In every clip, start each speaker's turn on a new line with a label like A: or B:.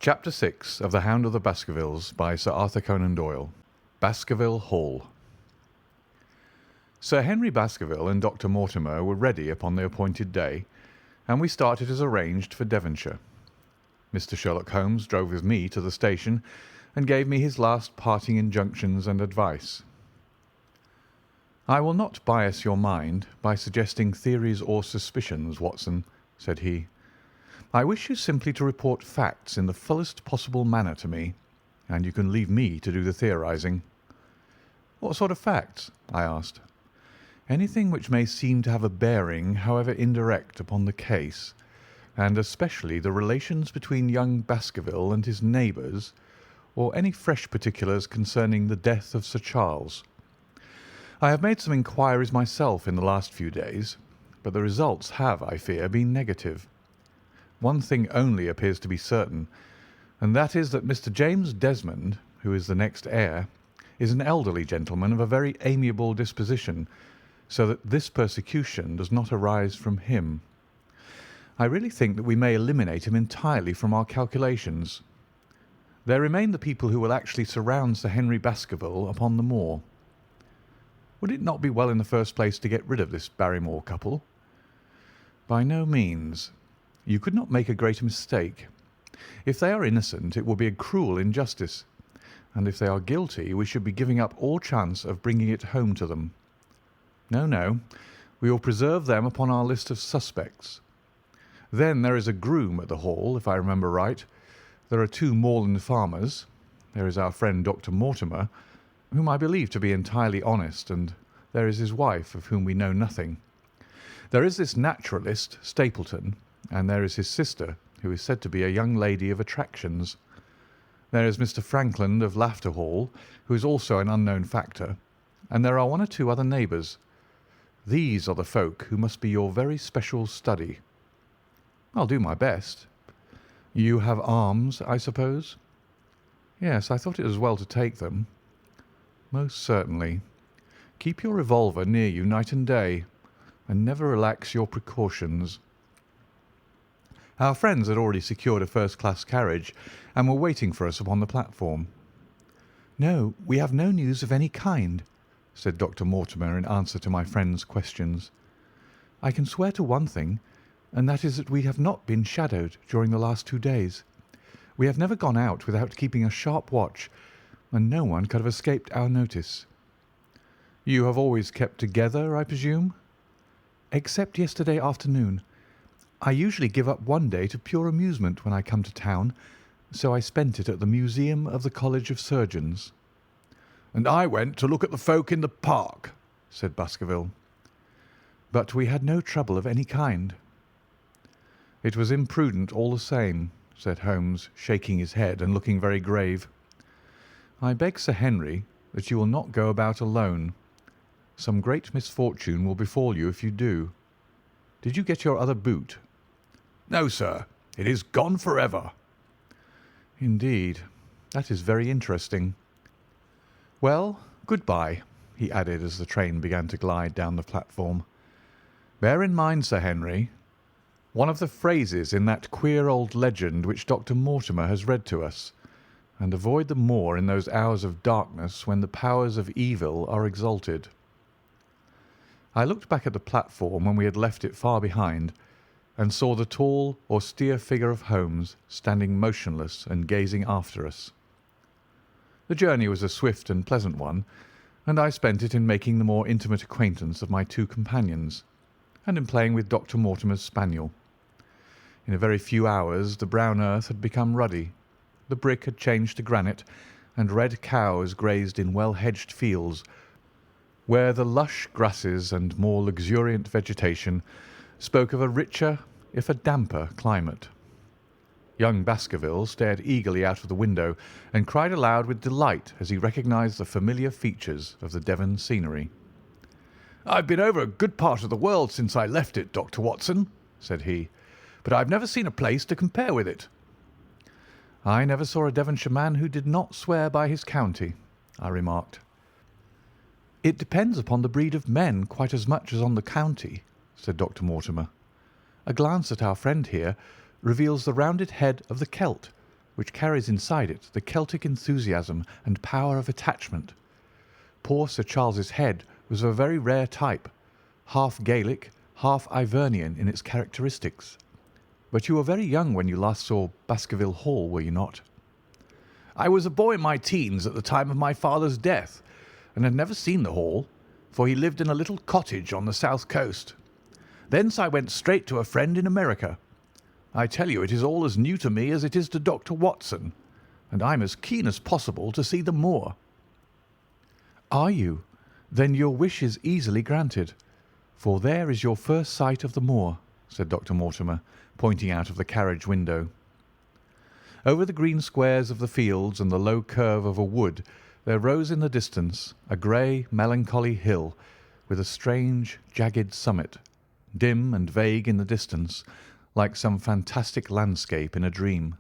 A: Chapter 6 of The Hound of the Baskervilles by Sir Arthur Conan Doyle. Baskerville Hall. Sir Henry Baskerville and Dr. Mortimer were ready upon the appointed day, and we started as arranged for Devonshire. Mr. Sherlock Holmes drove with me to the station and gave me his last parting injunctions and advice. "I will not bias your mind by suggesting theories or suspicions, Watson," said he. "I wish you simply to report facts in the fullest possible manner to me, and you can leave me to do the theorising." "What sort of facts?" I asked. "Anything which may seem to have a bearing, however indirect, upon the case, and especially the relations between young Baskerville and his neighbours, or any fresh particulars concerning the death of Sir Charles. I have made some inquiries myself in the last few days, but the results have, I fear, been negative. One thing only appears to be certain, and that is that Mr. James Desmond, who is the next heir, is an elderly gentleman of a very amiable disposition, so that this persecution does not arise from him. I really think that we may eliminate him entirely from our calculations. There remain the people who will actually surround Sir Henry Baskerville upon the moor. Would it not be well in the first place to get rid of this Barrymore couple?" "By no means. You could not make a greater mistake. If they are innocent, it would be a cruel injustice, and if they are guilty, we should be giving up all chance of bringing it home to them. No, no, we will preserve them upon our list of suspects. Then there is a groom at the Hall, if I remember right. There are 2 moorland farmers. There is our friend Dr. Mortimer, whom I believe to be entirely honest, and there is his wife, of whom we know nothing. There is this naturalist, Stapleton, and there is his sister, who is said to be a young lady of attractions. There is Mr. Frankland of Lafter Hall, who is also an unknown factor, and there are 1 or 2 other neighbours. These are the folk who must be your very special study." "I'll do my best." "You have arms, I suppose?" "Yes, I thought it as well to take them." "Most certainly. Keep your revolver near you night and day, and never relax your precautions." Our friends had already secured a first-class carriage, and were waiting for us upon the platform. "No, we have no news of any kind," said Dr. Mortimer in answer to my friend's questions. "I can swear to one thing, and that is that we have not been shadowed during the last 2 days. We have never gone out without keeping a sharp watch, and no one could have escaped our notice." "You have always kept together, I presume?" "Except yesterday afternoon. I usually give up one day to pure amusement when I come to town, so I spent it at the Museum of the College of Surgeons." "And I went to look at the folk in the park," said Baskerville. "But we had no trouble of any kind." "It was imprudent all the same," said Holmes, shaking his head and looking very grave. "I beg, Sir Henry, that you will not go about alone. Some great misfortune will befall you if you do. Did you get your other boot?" "No, sir. It is gone forever." "Indeed. That is very interesting. Well, good-bye," he added as the train began to glide down the platform. "Bear in mind, Sir Henry, one of the phrases in that queer old legend which Dr. Mortimer has read to us, and avoid the moor in those hours of darkness when the powers of evil are exalted." I looked back at the platform when we had left it far behind, and saw the tall, austere figure of Holmes standing motionless and gazing after us. The journey was a swift and pleasant one, and I spent it in making the more intimate acquaintance of my 2 companions, and in playing with Dr. Mortimer's spaniel. In a very few hours the brown earth had become ruddy, the brick had changed to granite, and red cows grazed in well-hedged fields, where the lush grasses and more luxuriant vegetation spoke of a richer, if a damper, climate. Young Baskerville stared eagerly out of the window and cried aloud with delight as he recognised the familiar features of the Devon scenery. "I've been over a good part of the world since I left it, Dr. Watson," said he, "but I've never seen a place to compare with it." "I never saw a Devonshire man who did not swear by his county," I remarked. "It depends upon the breed of men quite as much as on the county," said Dr. Mortimer. "A glance at our friend here reveals the rounded head of the Celt, which carries inside it the Celtic enthusiasm and power of attachment. Poor Sir Charles's head was of a very rare type, half Gaelic, half Ivernian in its characteristics. But you were very young when you last saw Baskerville Hall, were you not?" "I was a boy in my teens at the time of my father's death, and had never seen the Hall, for he lived in a little cottage on the south coast. Thence I went straight to a friend in America. I tell you it is all as new to me as it is to Dr. Watson, and I'm as keen as possible to see the moor." "Are you? Then your wish is easily granted, for there is your first sight of the moor," said Dr. Mortimer, pointing out of the carriage window. Over the green squares of the fields and the low curve of a wood there rose in the distance a grey, melancholy hill with a strange, jagged summit, dim and vague in the distance, like some fantastic landscape in a dream.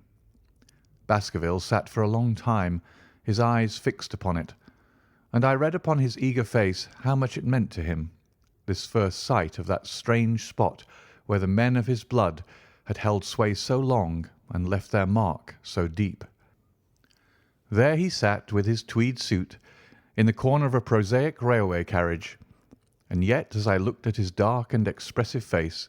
A: Baskerville sat for a long time, his eyes fixed upon it, and I read upon his eager face how much it meant to him, this first sight of that strange spot where the men of his blood had held sway so long and left their mark so deep. There he sat with his tweed suit in the corner of a prosaic railway carriage, and yet as I looked at his dark and expressive face,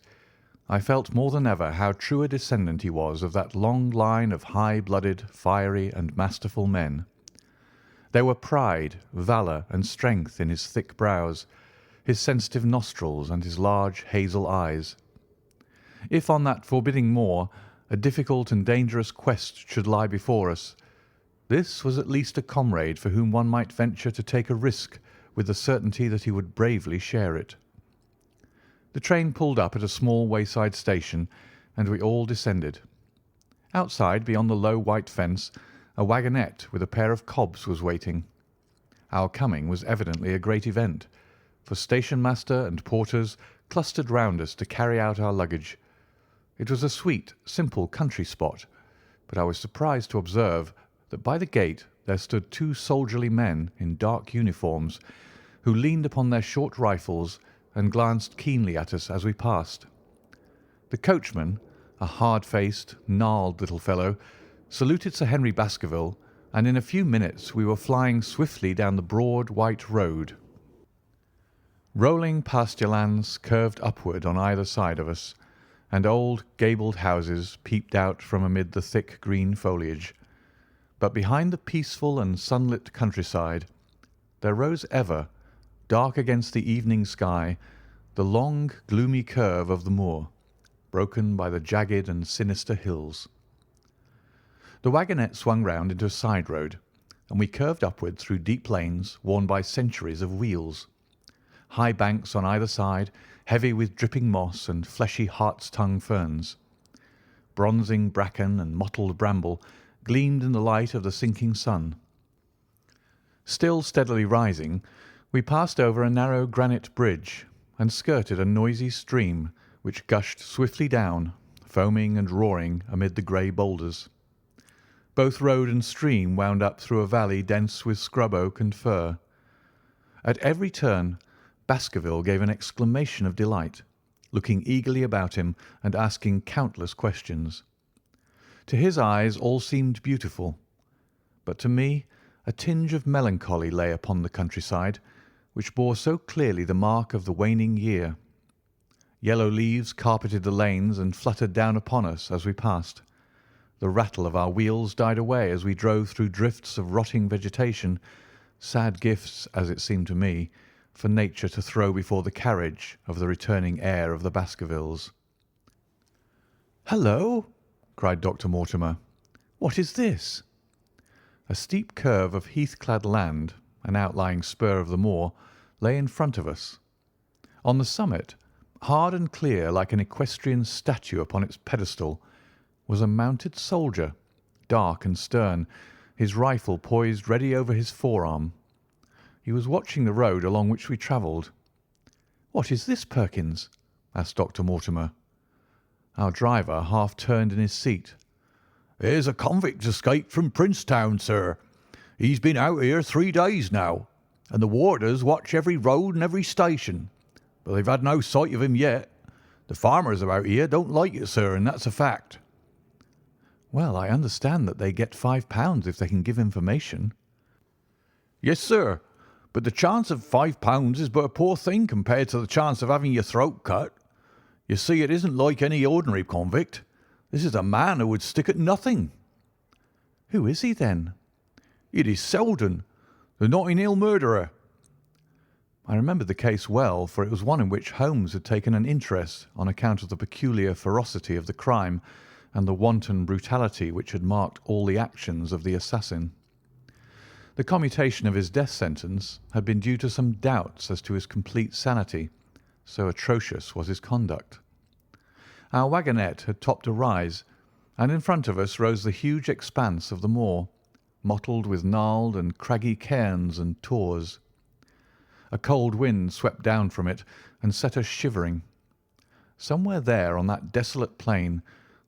A: I felt more than ever how true a descendant he was of that long line of high-blooded, fiery, and masterful men. There were pride, valour, and strength in his thick brows, his sensitive nostrils, and his large hazel eyes. If on that forbidding moor a difficult and dangerous quest should lie before us, this was at least a comrade for whom one might venture to take a risk with the certainty that he would bravely share it. The train pulled up at a small wayside station, and we all descended. Outside, beyond the low white fence, a wagonette with a pair of cobs was waiting. Our coming was evidently a great event, for station master and porters clustered round us to carry out our luggage. It was a sweet, simple country spot, but I was surprised to observe that by the gate there stood two soldierly men in dark uniforms, who leaned upon their short rifles and glanced keenly at us as we passed. The coachman, a hard-faced, gnarled little fellow, saluted Sir Henry Baskerville, and in a few minutes we were flying swiftly down the broad white road. Rolling pasture lands curved upward on either side of us, and old gabled houses peeped out from amid the thick green foliage. But behind the peaceful and sunlit countryside there rose ever, dark against the evening sky, the long, gloomy curve of the moor, broken by the jagged and sinister hills. The wagonette swung round into a side road, and we curved upward through deep lanes worn by centuries of wheels. High banks on either side, heavy with dripping moss and fleshy hart's-tongue ferns. Bronzing bracken and mottled bramble gleamed in the light of the sinking sun. Still steadily rising, we passed over a narrow granite bridge and skirted a noisy stream which gushed swiftly down, foaming and roaring amid the grey boulders. Both road and stream wound up through a valley dense with scrub oak and fir. At every turn Baskerville gave an exclamation of delight, looking eagerly about him and asking countless questions. To his eyes all seemed beautiful, but to me a tinge of melancholy lay upon the countryside, which bore so clearly the mark of the waning year. Yellow leaves carpeted the lanes and fluttered down upon us as we passed. The rattle of our wheels died away as we drove through drifts of rotting vegetation, sad gifts, as it seemed to me, for nature to throw before the carriage of the returning heir of the Baskervilles. "Hello!" cried Dr. Mortimer. "What is this?" A steep curve of heath-clad land, an outlying spur of the moor, lay in front of us. On the summit, hard and clear like an equestrian statue upon its pedestal, was a mounted soldier, dark and stern, his rifle poised ready over his forearm. He was watching the road along which we travelled. "What is this, Perkins?" asked Dr. Mortimer. Our driver half turned in his seat. "Here's a convict escaped from Princetown, sir. He's been out here 3 days now, and the warders watch every road and every station, but they've had no sight of him yet. The farmers about here don't like it, sir, and that's a fact." Well, I understand that they get £5 if they can give information.
B: Yes, sir, but the chance of £5 is but a poor thing compared to the chance of having your throat cut. You see, it isn't like any ordinary convict. This is a man who would stick at nothing.
A: Who is he, then?
B: It is Selden, the Notting Hill murderer.
A: I remembered the case well, for it was one in which Holmes had taken an interest on account of the peculiar ferocity of the crime and the wanton brutality which had marked all the actions of the assassin. The commutation of his death sentence had been due to some doubts as to his complete sanity, so atrocious was his conduct. Our wagonette had topped a rise, and in front of us rose the huge expanse of the moor, mottled with gnarled and craggy cairns and tors. A cold wind swept down from it and set us shivering. Somewhere there on that desolate plain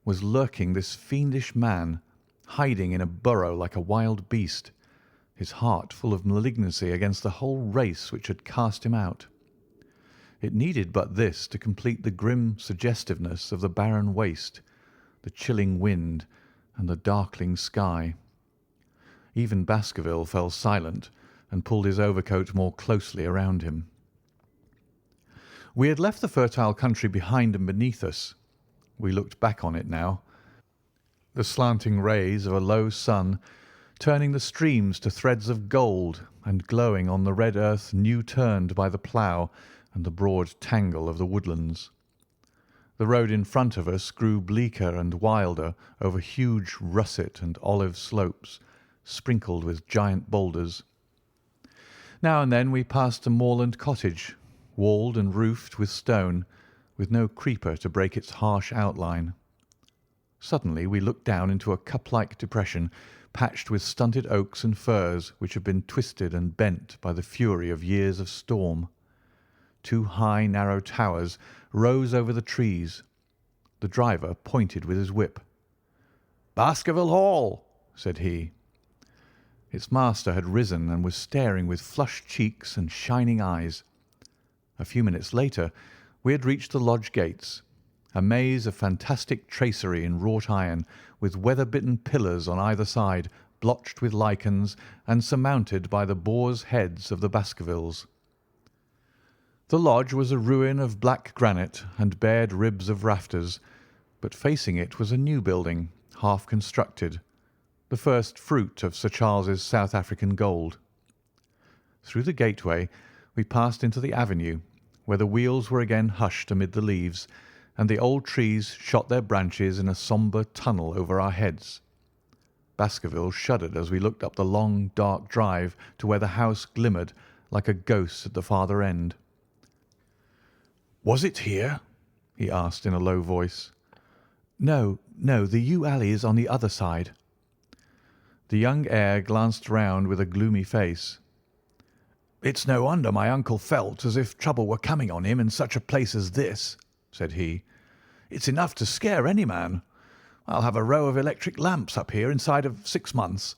A: was lurking this fiendish man, hiding in a burrow like a wild beast, his heart full of malignancy against the whole race which had cast him out. It needed but this to complete the grim suggestiveness of the barren waste, the chilling wind, and the darkling sky. Even Baskerville fell silent and pulled his overcoat more closely around him. We had left the fertile country behind and beneath us. We looked back on it now. The slanting rays of a low sun turning the streams to threads of gold and glowing on the red earth new turned by the plough and the broad tangle of the woodlands. The road in front of us grew bleaker and wilder over huge russet and olive slopes, sprinkled with giant boulders. Now and then we passed a moorland cottage, walled and roofed with stone, with no creeper to break its harsh outline. Suddenly we looked down into a cup-like depression, patched with stunted oaks and firs which had been twisted and bent by the fury of years of storm. Two high, narrow towers rose over the trees. The driver pointed with his whip. "Baskerville Hall," said he. Its master had risen and was staring with flushed cheeks and shining eyes. A few minutes later we had reached the lodge gates, a maze of fantastic tracery in wrought iron, with weather-bitten pillars on either side, blotched with lichens and surmounted by the boars' heads of the Baskervilles. The lodge was a ruin of black granite and bared ribs of rafters, but facing it was a new building, half constructed, the first fruit of Sir Charles's South African gold. Through the gateway we passed into the avenue, where the wheels were again hushed amid the leaves, and the old trees shot their branches in a sombre tunnel over our heads. Baskerville shuddered as we looked up the long, dark drive to where the house glimmered like a ghost at the farther end.
B: "Was it here?" he asked in a low voice.
A: No, the yew alley is on the other side." The young heir glanced round with a gloomy face.
B: "It's no wonder my uncle felt as if trouble were coming on him in such a place as this," said he. "It's enough to scare any man. I'll have a row of electric lamps up here inside of 6 months,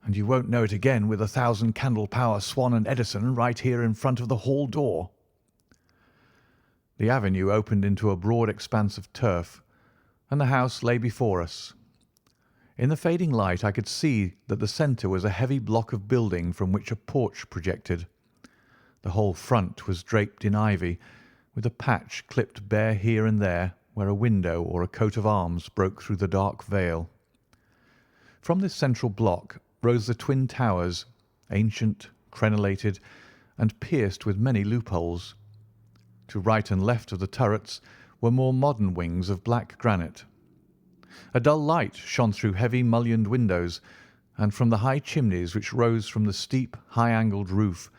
B: and you won't know it again with 1,000 candle power Swan and Edison right here in front of the hall door." The avenue opened into a broad expanse of turf, and the house lay before us. In the fading light I could see that the centre was a heavy block of building from which a porch projected. The whole front was draped in ivy, with a patch clipped bare here and there where a window or a coat of arms broke through the dark veil. From this central block rose the twin towers, ancient, crenellated, and pierced with many loopholes. To right and left of the turrets were more modern wings of black granite. A dull light shone through heavy mullioned windows, and from the high chimneys which rose from the steep, high-angled roof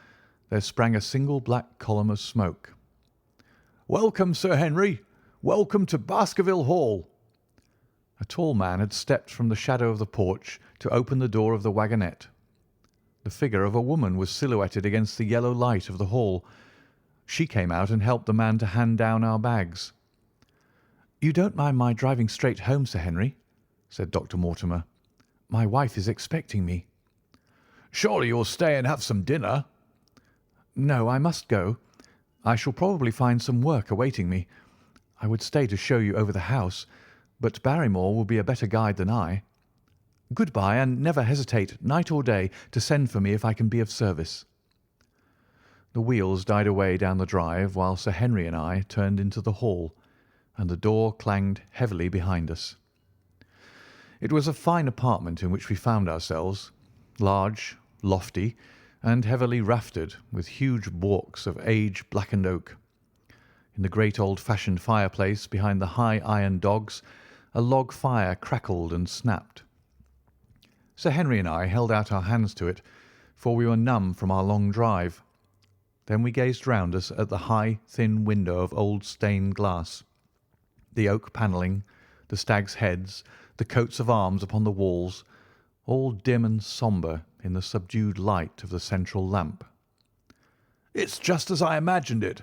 B: there sprang a single black column of smoke. "Welcome, Sir Henry! Welcome to Baskerville Hall!" A tall man had stepped from the shadow of the porch to open the door of the wagonette. The figure of a woman was silhouetted against the yellow light of the hall. She came out and helped the man to hand down our bags. "You don't mind my driving straight home, Sir Henry?" said Dr. Mortimer. "My wife is expecting me." "Surely you'll stay and have some dinner?"
A: "No, I must go. I shall probably find some work awaiting me. I would stay to show you over the house, but Barrymore will be a better guide than I.
B: Goodbye, and never hesitate, night or day, to send for me if I can be of service." The wheels died away down the drive while Sir Henry and I turned into the hall, and the door clanged heavily behind us. It was a fine apartment in which we found ourselves, large, lofty, and heavily raftered, with huge balks of age-blackened oak. In the great old-fashioned fireplace behind the high iron dogs, a log fire crackled and snapped. Sir Henry and I held out our hands to it, for we were numb from our long drive. Then we gazed round us at the high, thin window of old stained glass, the oak panelling, the stags' heads, the coats of arms upon the walls, all dim and sombre in the subdued light of the central lamp. "It's just as I imagined it,"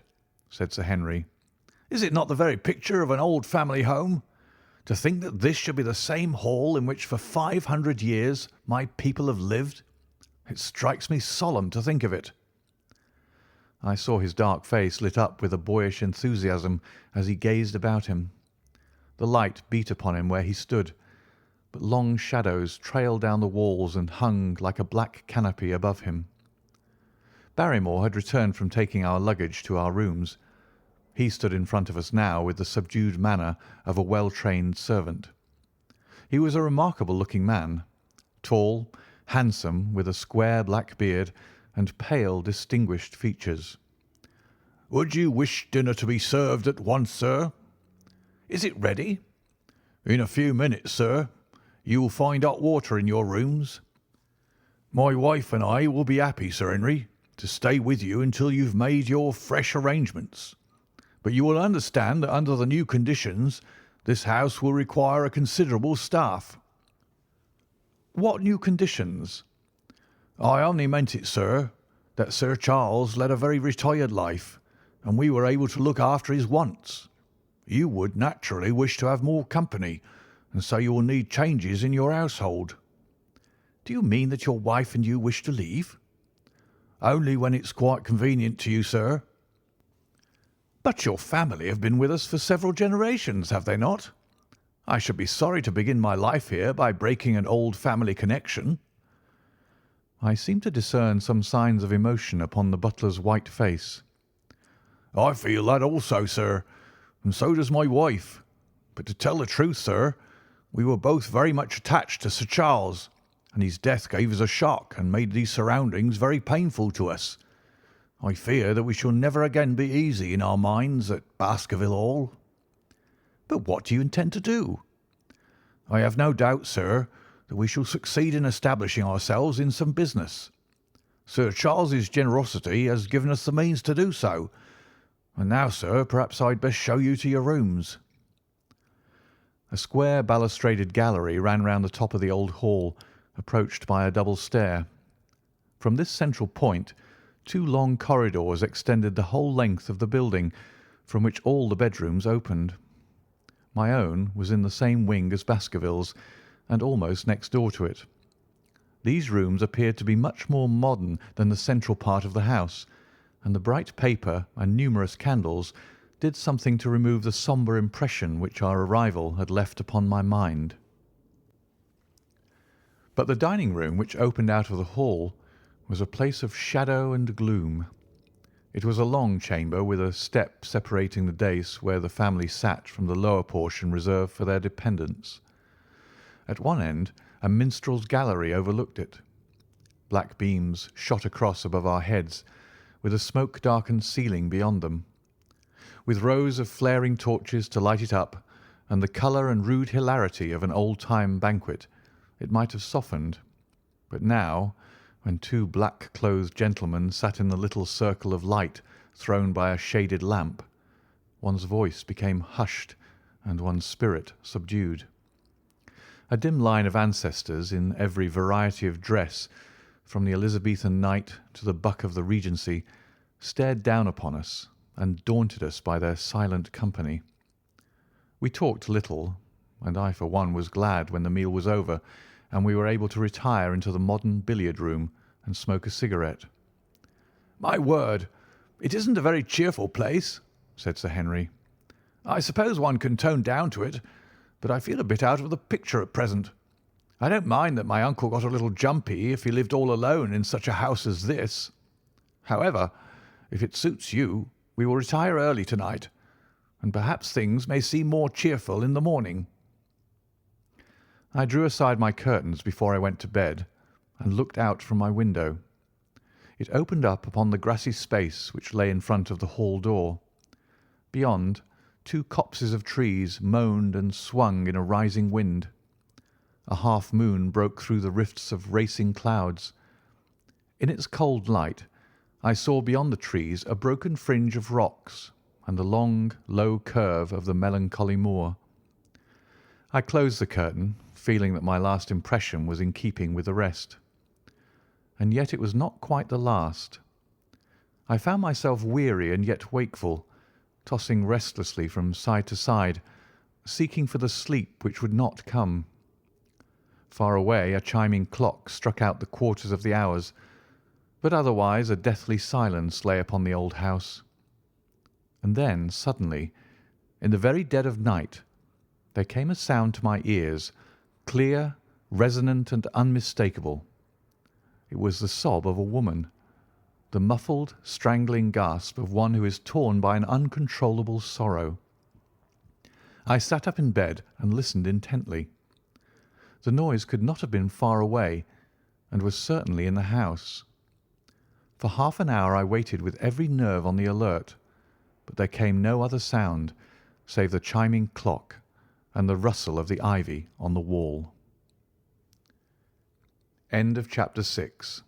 B: said Sir Henry. "Is it not the very picture of an old family home? To think that this should be the same hall in which for 500 years my people have lived. It strikes me solemn to think of it." I saw his dark face lit up with a boyish enthusiasm as he gazed about him. The light beat upon him where he stood, but long shadows trailed down the walls and hung like a black canopy above him. Barrymore had returned from taking our luggage to our rooms. He stood in front of us now with the subdued manner of a well-trained servant. He was a remarkable-looking man, tall, handsome, with a square black beard and pale, distinguished features. "Would you wish dinner to be served at once, sir?" "Is it ready?" "In a few minutes, sir. You will find hot water in your rooms." "My wife and I will be happy, Sir Henry, to stay with you until you've made your fresh arrangements. But you will understand that under the new conditions this house will require a considerable staff." "What new conditions?" "I only meant it, sir, that Sir Charles led a very retired life, and we were able to look after his wants. You would naturally wish to have more company, and so you will need changes in your household." "Do you mean that your wife and you wish to leave?" "Only when it's quite convenient to you, sir." "But your family have been with us for several generations, have they not? I should be sorry to begin my life here by breaking an old family connection." I seemed to discern some signs of emotion upon the butler's white face. "I feel that also, sir, and so does my wife. But to tell the truth, sir, we were both very much attached to Sir Charles, and his death gave us a shock and made these surroundings very painful to us. I fear that we shall never again be easy in our minds at Baskerville Hall." "But what do you intend to do?" "I have no doubt, sir, that we shall succeed in establishing ourselves in some business. Sir Charles's generosity has given us the means to do so. And now, sir, perhaps I'd best show you to your rooms." A square balustraded gallery ran round the top of the old hall, approached by a double stair. From this central point, two long corridors extended the whole length of the building, from which all the bedrooms opened. My own was in the same wing as Baskerville's, and almost next door to it. These rooms appeared to be much more modern than the central part of the house, and the bright paper and numerous candles did something to remove the sombre impression which our arrival had left upon my mind. But the dining room, which opened out of the hall, was a place of shadow and gloom. It was a long chamber with a step separating the dais where the family sat from the lower portion reserved for their dependents. At one end a minstrel's gallery overlooked it. Black beams shot across above our heads, with a smoke-darkened ceiling beyond them. With rows of flaring torches to light it up, and the colour and rude hilarity of an old-time banquet, it might have softened. But now, when two black-clothed gentlemen sat in the little circle of light thrown by a shaded lamp, one's voice became hushed and one's spirit subdued. A dim line of ancestors in every variety of dress, from the Elizabethan knight to the buck of the Regency, stared down upon us and daunted us by their silent company. We talked little, and I for one was glad when the meal was over and we were able to retire into the modern billiard-room and smoke a cigarette. "My word, it isn't a very cheerful place," said Sir Henry. "I suppose one can tone down to it, but I feel a bit out of the picture at present. I don't mind that my uncle got a little jumpy if he lived all alone in such a house as this. However, if it suits you, we will retire early tonight, and perhaps things may seem more cheerful in the morning."
A: I drew aside my curtains before I went to bed and looked out from my window. It opened up upon the grassy space which lay in front of the hall door. Beyond, 2 copses of trees moaned and swung in a rising wind. A half-moon broke through the rifts of racing clouds. In its cold light I saw beyond the trees a broken fringe of rocks and the long, low curve of the melancholy moor. I closed the curtain, feeling that my last impression was in keeping with the rest. And yet it was not quite the last. I found myself weary and yet wakeful, tossing restlessly from side to side, seeking for the sleep which would not come. Far away a chiming clock struck out the quarters of the hours, but otherwise a deathly silence lay upon the old house. And then, suddenly, in the very dead of night, there came a sound to my ears, clear, resonant, and unmistakable. It was the sob of a woman, the muffled, strangling gasp of one who is torn by an uncontrollable sorrow. I sat up in bed and listened intently. The noise could not have been far away, and was certainly in the house. For half an hour I waited with every nerve on the alert, but there came no other sound save the chiming clock and the rustle of the ivy on the wall. End of chapter 6.